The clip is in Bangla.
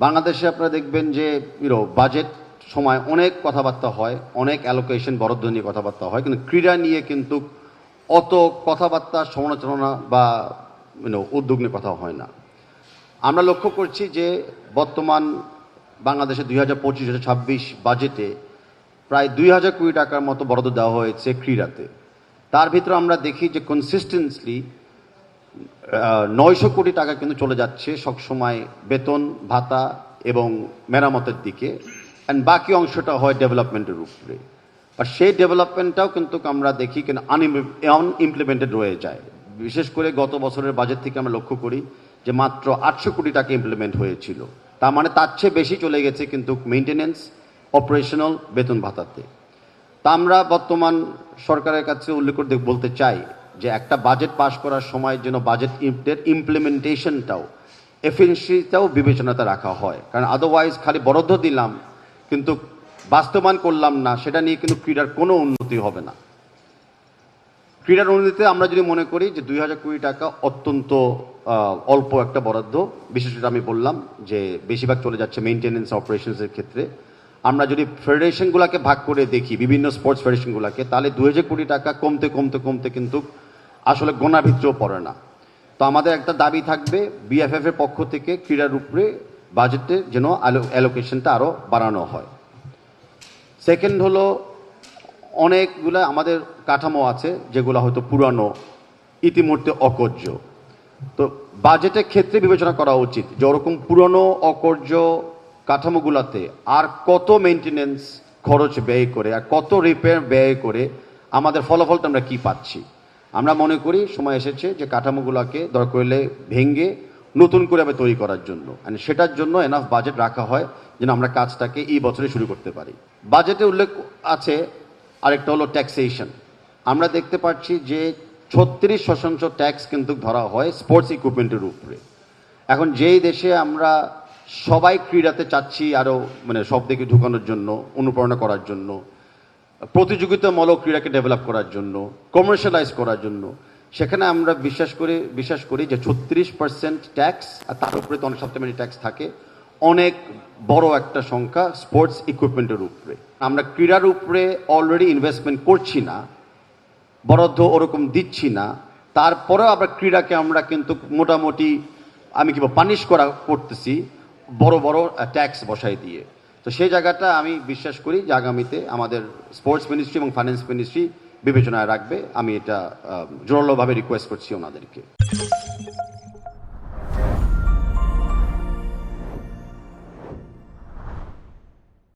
বাংলাদেশে আপনারা দেখবেন যে বাজেট সময় অনেক কথাবার্তা হয়, অনেক অ্যালোকেশন বরাদ্দ নিয়ে কথাবার্তা হয়, কিন্তু ক্রীড়া নিয়ে কিন্তু অত কথাবার্তা সমালোচনা বা উদ্যোগ নিয়ে কথা হয় না। আমরা লক্ষ্য করছি যে বর্তমান বাংলাদেশে 2025-26 বাজেটে প্রায় 2000 কোটি টাকার মতো বরাদ্দ দেওয়া হয়েছে ক্রীড়াতে। তার ভিতরে আমরা দেখি যে কনসিস্টেন্টলি 900 কোটি টাকা কিন্তু চলে যাচ্ছে সবসময় বেতন ভাতা এবং মেরামতের দিকে, অ্যান্ড বাকি অংশটা হয় ডেভেলপমেন্টের উপরে। আর সেই ডেভেলপমেন্টটাও কিন্তু আমরা দেখি কিন্তু আনইমপ্লিমেন্টেড রয়ে যায়। বিশেষ করে গত বছরের বাজেট থেকে আমরা লক্ষ্য করি যে মাত্র 800 কোটি টাকা ইমপ্লিমেন্ট হয়েছিল। তার মানে তার চেয়ে বেশি চলে গেছে কিন্তু মেইনটেনেন্স, অপারেশনাল, বেতন ভাতাতে। তা আমরা বর্তমান সরকারের কাছে উল্লেখ করে বলতে চাই যে একটা বাজেট পাস করার সময় যেন বাজেট ইমপ্লিমেন্টেশনটাও, এফিসিয়েন্সিটাও বিবেচনাতে রাখা হয়। কারণ আদারওয়াইজ খালি বরাদ্দ দিলাম কিন্তু বাস্তবায়ন করলাম না, সেটা নিয়ে কিন্তু ক্রীড়ার কোনো উন্নতি হবে না। ক্রীড়ার উন্নতিতে আমরা যদি মনে করি যে 2000 কোটি টাকা অত্যন্ত অল্প একটা বরাদ্দ, বিশেষ করে আমি বললাম যে বেশিরভাগ চলে যাচ্ছে মেইনটেনেন্স অপারেশনসের ক্ষেত্রে। আমরা যদি ফেডারেশনগুলোকে ভাগ করে দেখি, বিভিন্ন স্পোর্টস ফেডারেশনগুলোকে, তাহলে 2000 কোটি টাকা কমতে কমতে কমতে কিন্তু আসলে গোনার ভিতরেও পড়ে না। তো আমাদের একটা দাবি থাকবে বিএফএফ এর পক্ষ থেকে ক্রীড়ার উপরে বাজেটে যেন অ্যালোকেশনটা আরও বাড়ানো হয়। সেকেন্ড হলো, অনেকগুলো আমাদের কাঠামো আছে যেগুলো হয়তো পুরানো, ইতিমধ্যে অকর্য। তো বাজেটের ক্ষেত্রে বিবেচনা করা উচিত যে ওরকম পুরনো অকর্য কাঠামোগুলোতে আর কত মেনটেনেন্স খরচ ব্যয় করে আর কত রিপেয়ার ব্যয় করে আমাদের ফলাফলটা আমরা কি পাচ্ছি। আমরা মনে করি সময় এসেছে যে কাঠামোগুলোকে দরকার হলে ভেঙে নতুন করে আবার তৈরি করার জন্য, সেটার জন্য এনাফ বাজেট রাখা হয় যেন আমরা কাজটাকে এই বছরে শুরু করতে পারি। বাজেটে উল্লেখ আছে আরেকটা হলো ট্যাক্সেশন। আমরা দেখতে পাচ্ছি যে 36% ট্যাক্স কিন্তু ধরা হয় স্পোর্টস ইকুইপমেন্টের উপরে। এখন যেই দেশে আমরা সবাই ক্রীড়াতে চাচ্ছি আরও সব দিকে ঢুকানোর জন্য, অনুপ্রেরণা করার জন্য, প্রতিযোগিতামূলক ক্রীড়াকে ডেভেলপ করার জন্য, কমার্শিয়ালাইজ করার জন্য, সেখানে আমরা বিশ্বাস করি যে 36% ট্যাক্স আর তার উপরে তো অনেক সাপ্লিমেন্টারি ট্যাক্স থাকে, অনেক বড় একটা সংখ্যা স্পোর্টস ইকুইপমেন্টের উপরে। আমরা ক্রীড়ার উপরে অলরেডি ইনভেস্টমেন্ট করছি না, বরাদ্দ ওরকম দিচ্ছি না, তারপরেও আবার ক্রীড়াকে আমরা কিন্তু মোটামুটি পানিশ করতেছি বড় বড় ট্যাক্স বসাই দিয়ে। তো সেই জায়গাটা আমি বিশ্বাস করি যে আগামীতে আমাদের স্পোর্টস মিনিস্ট্রি এবং ফাইন্যান্স মিনিস্ট্রি বিবেচনায় রাখবে। আমি এটা জোরালোভাবে রিকোয়েস্ট করছি ওনাদেরকে।